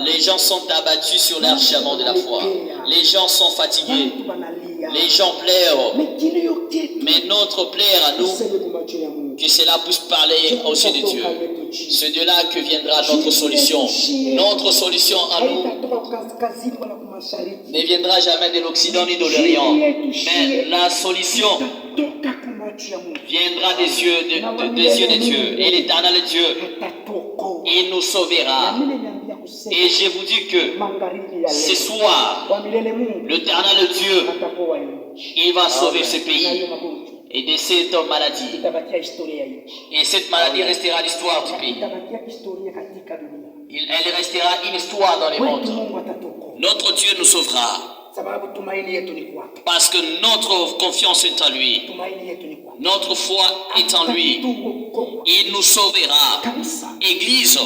Les gens sont abattus sur leur chemin de la foi. Les gens sont fatigués. Les gens pleurent. Mais notre plaire à nous, que cela puisse parler aux yeux de Dieu. C'est de là que viendra notre solution. Notre solution à nous ne viendra jamais de l'Occident ni de l'Orient. Mais la solution viendra des yeux de Dieu. Et l'Éternel Dieu, il nous sauvera. Et je vous dis que ce soir, l'Éternel Dieu, il va sauver ce pays et de cette maladie. Et cette maladie restera l'histoire du pays. Elle restera une histoire dans le monde. Notre Dieu nous sauvera. Parce que notre confiance est en lui. Notre foi est en lui. Il nous sauvera. Église,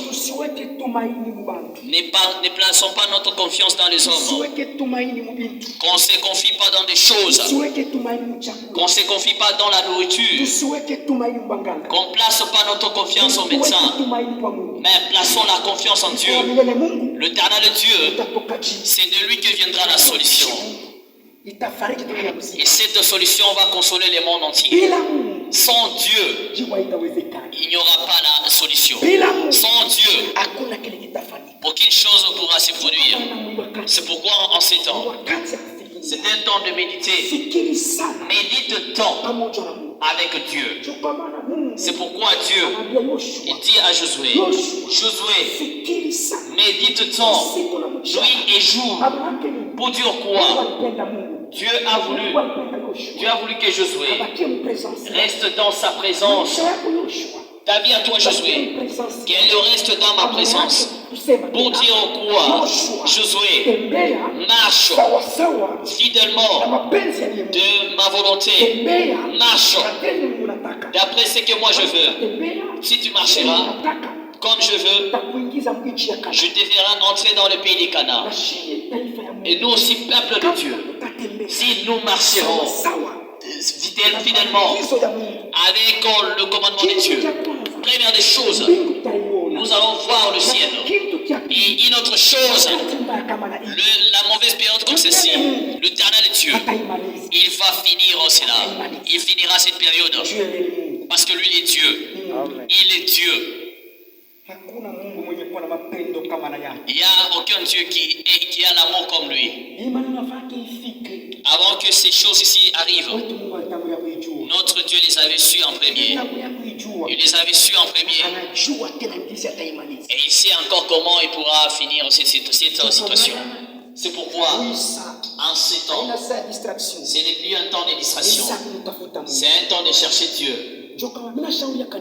ne plaçons pas notre confiance dans les hommes. Qu'on ne se confie pas dans des choses. Qu'on ne se confie pas dans la nourriture. Qu'on ne place pas notre confiance en médecin. Mais plaçons la confiance en Dieu. L'éternel Dieu, c'est de lui que viendra la solution. Et cette solution va consoler le monde entier. Sans Dieu, il n'y aura pas la solution. Sans Dieu, aucune chose ne pourra se produire. C'est pourquoi en ces temps, c'est un temps de méditer. Médite tant avec Dieu. C'est pourquoi Dieu, il dit à Josué, Josué, médite tant, nuit et jour, pour dire quoi? Dieu a voulu que Josué reste dans sa présence. Ta vie à toi, Josué, qu'elle reste dans ma présence. Pour dire quoi? Josué, marche fidèlement de ma volonté. Marche d'après ce que moi je veux. Si tu marcheras comme je veux, je te ferai entrer dans le pays des Canaan. Et nous aussi, peuple de Dieu, si nous marcherons fidèlement avec le commandement de Dieu, première des choses, nous allons voir le ciel. Et une autre chose, la mauvaise période comme celle-ci, l'éternel Dieu, il va finir cela. Il finira cette période. Parce que lui, il est Dieu. Il est Dieu. Il n'y a aucun Dieu qui a l'amour comme lui. Avant que ces choses ici arrivent, notre Dieu les avait su en premier. Il les avait su en premier. Et il sait encore comment il pourra finir cette situation. C'est pourquoi, en ces temps, ce n'est plus un temps de distraction. C'est un temps de chercher Dieu.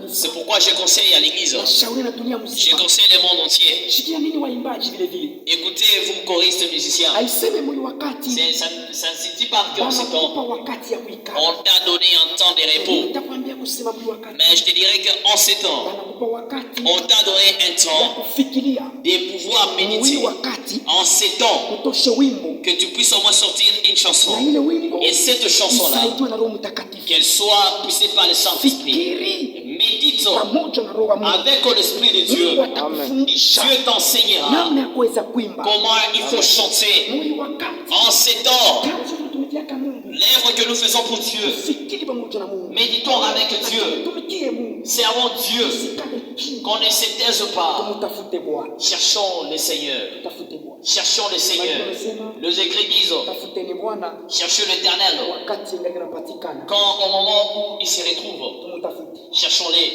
C'est pourquoi je conseille à l'église, je conseille le monde entier. Écoutez, vous choristes musiciens, ça ne se dit pas qu'en ce temps, on t'a donné un temps de repos. Mais je te dirais qu'en ce temps, on t'a donné un temps de pouvoir méditer. En ce temps, que tu puisses au moins sortir une chanson. Et cette chanson-là, qu'elle soit poussée par le Saint-Esprit. Médite avec l'Esprit de Dieu. Dieu t'enseignera comment il faut chanter. En ces temps, l'œuvre que nous faisons pour Dieu, méditons avec Dieu. Servons Dieu. Qu'on ne se taise pas. Cherchons le Seigneur. Cherchons le Seigneur. Les églises, cherchons l'Éternel. Quand au moment où il se retrouve, cherchons-les.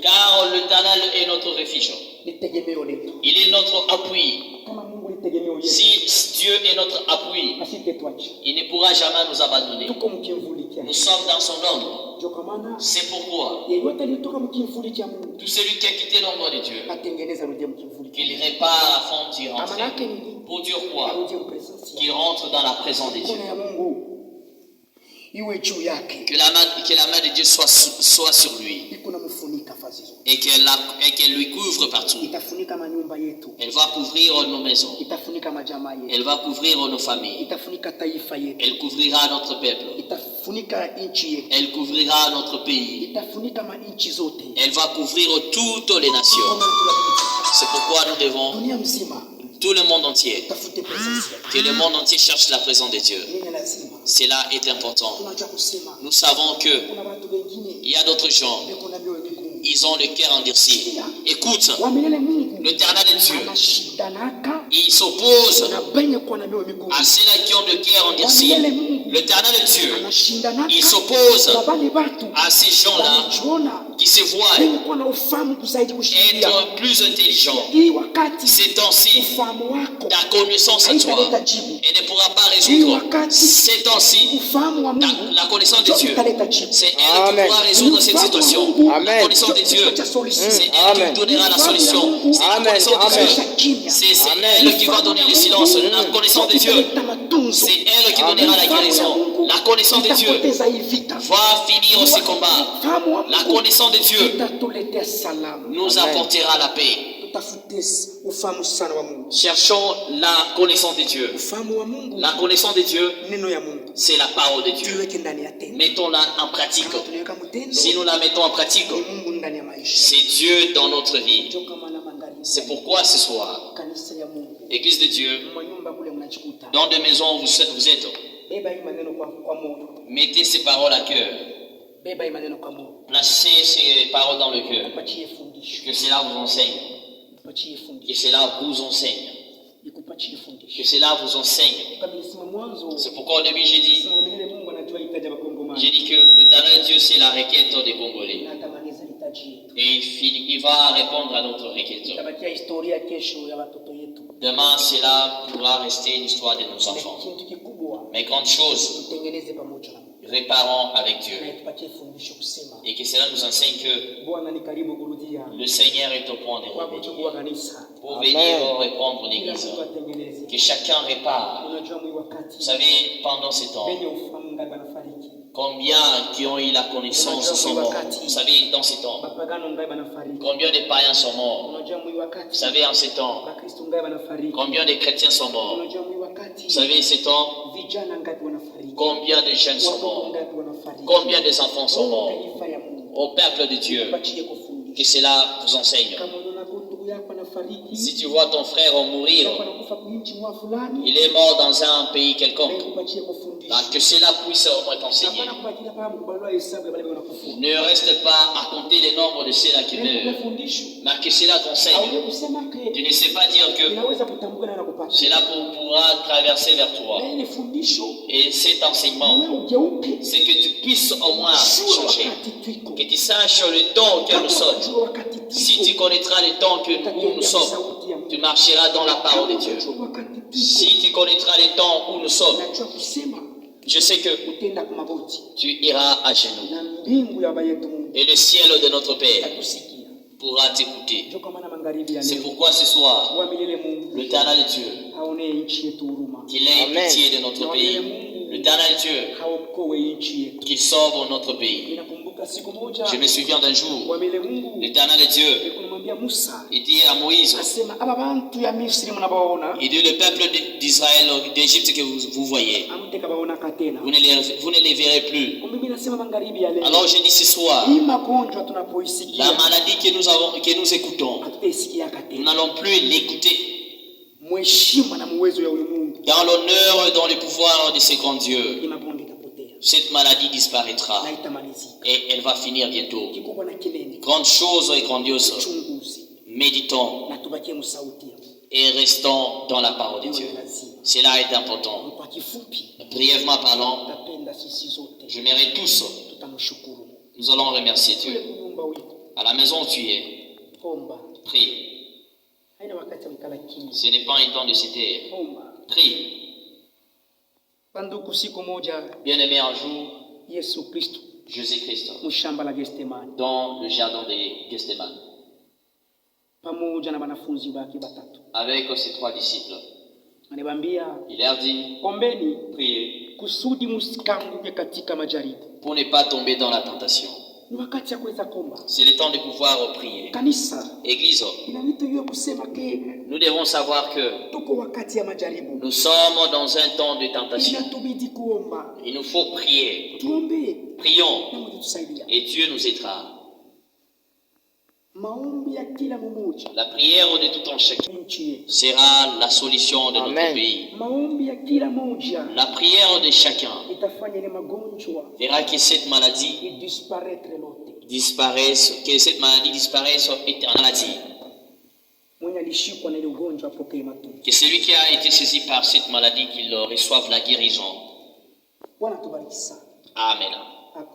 Car l'Éternel est notre refuge. Il est notre appui. Si Dieu est notre appui, il ne pourra jamais nous abandonner. Nous sommes dans son ombre. C'est pourquoi tout celui qui a quitté l'ombre de Dieu, qu'il répare afin d'y rentrer. Pour dire quoi? Qu'il rentre dans la présence de Dieu. Que la main de Dieu soit sur lui. Et et qu'elle lui couvre partout. Elle va couvrir nos maisons. Elle va couvrir nos familles. Elle couvrira notre peuple. Elle couvrira notre pays. Elle va couvrir toutes les nations. C'est pourquoi nous devons, tout le monde entier, que le monde entier cherche la présence de Dieu. Cela est important. Nous savons que il y a d'autres gens, ils ont le cœur endurci. Écoute, l'Éternel est Dieu. Il s'oppose à ceux qui ont le cœur endurci. L'Éternel est Dieu. Il s'oppose à ces gens-là qui se voient être plus intelligents. Ces temps-ci, ta connaissance à toi, elle ne pourra pas résoudre. Ces temps-ci, la connaissance de Dieu, c'est elle qui pourra résoudre cette situation. La connaissance de Dieu, c'est elle qui donnera la solution. C'est la connaissance de Dieu. C'est elle qui va donner le silence. La connaissance de Dieu, c'est elle qui donnera la guérison. La connaissance de Dieu va finir ce combat. La connaissance de Dieu nous apportera la paix. Cherchons la connaissance de Dieu. La connaissance de Dieu, c'est la parole de Dieu. Mettons-la en pratique. Si nous la mettons en pratique, c'est Dieu dans notre vie. C'est pourquoi ce soir, Église de Dieu, dans des maisons où vous êtes, mettez ces paroles à cœur. Placez ces paroles dans le cœur. Que cela vous enseigne. Que cela vous enseigne. Que cela vous enseigne. C'est pourquoi au début j'ai dit que le talent de Dieu c'est la requête des Congolais. Et il va répondre à notre requête. Demain cela pourra rester une histoire de nos enfants. Mais grande chose, réparons avec Dieu. Et que cela nous enseigne que le Seigneur est au point de revenir pour venir reprendre l'église. Que chacun répare. Vous savez, pendant ces temps, combien qui ont eu la connaissance sont morts. Vous savez, dans ces temps, combien de païens sont morts. Vous savez, en ces temps, combien de chrétiens sont morts. Vous savez, en ces temps, combien de jeunes sont morts. Combien des enfants sont morts. Au peuple de Dieu, que cela vous enseigne. Si tu vois ton frère mourir, il est mort dans un pays quelconque, que cela puisse au moins t'enseigner. Ne reste pas à compter les nombres de ceux-là qui meurent, mais que cela t'enseigne. Tu ne sais pas dire que cela pourra traverser vers toi. Et cet enseignement, c'est que tu puisses au moins changer. Que tu saches le temps que nous sommes. Si tu connaîtras le temps où nous sommes, tu marcheras dans la parole de Dieu. Si tu connaîtras le temps où nous sommes, je sais que tu iras à genoux. Et le ciel de notre Père pourra t'écouter. C'est pourquoi ce soir, l'Éternel de Dieu, qu'il ait pitié de notre pays. L'Éternel Dieu, qui sauve notre pays. Je me souviens d'un jour, l'Éternel Dieu, il dit à Moïse, il dit le peuple d'Israël, d'Égypte que vous voyez, vous ne les verrez plus. Alors je dis ce soir, la maladie que nous écoutons, nous n'allons plus l'écouter. Dans l'honneur et dans le pouvoir de ce grand Dieu, cette maladie disparaîtra et elle va finir bientôt. Grande chose et grandiose. Méditons et restons dans la parole de Dieu. Cela est important. Brièvement parlant, j'aimerais tous, nous allons remercier Dieu. À la maison où tu es, prie. Ce n'est pas un temps de se taire. Prie. Bien-aimé, un jour, Jésus-Christ, dans le jardin de Gethsemane, avec ses 3 disciples, il leur dit, priez pour ne pas tomber dans la tentation. C'est le temps de pouvoir prier. Église, nous devons savoir que nous sommes dans un temps de tentation. Il nous faut prier. Prions et Dieu nous aidera. La prière de tout un chacun sera la solution de notre pays. La prière de chacun fera que cette maladie disparaisse, éternellement. Que celui qui a été saisi par cette maladie, qu'il reçoive la guérison. Amen. Il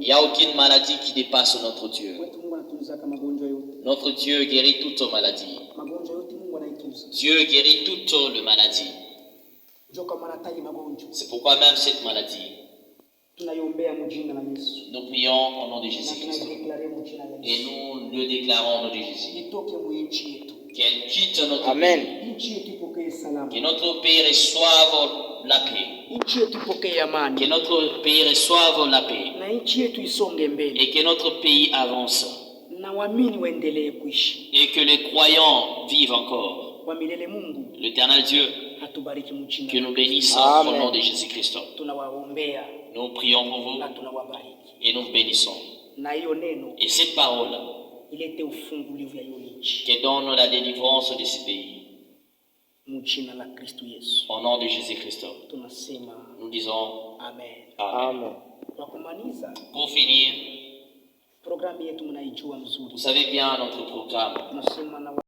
n'y a aucune maladie qui dépasse notre Dieu. Notre Dieu guérit toute maladie. Dieu guérit toute les maladies. C'est pourquoi même cette maladie, nous prions au nom de Jésus-Christ. Et nous le déclarons au nom de Jésus. Qu'elle quitte notre pays. Que notre pays reçoive la paix. Que notre pays reçoive la paix. Et que notre pays avance. Et que les croyants vivent encore. L'Éternel Dieu, que nous bénissons au nom de Jésus-Christ. Nous prions pour vous et nous bénissons. Et cette parole qui donne la délivrance de ce pays. Au nom de Jésus-Christ, nous disons Amen. Amen. Pour finir, vous savez bien notre programme.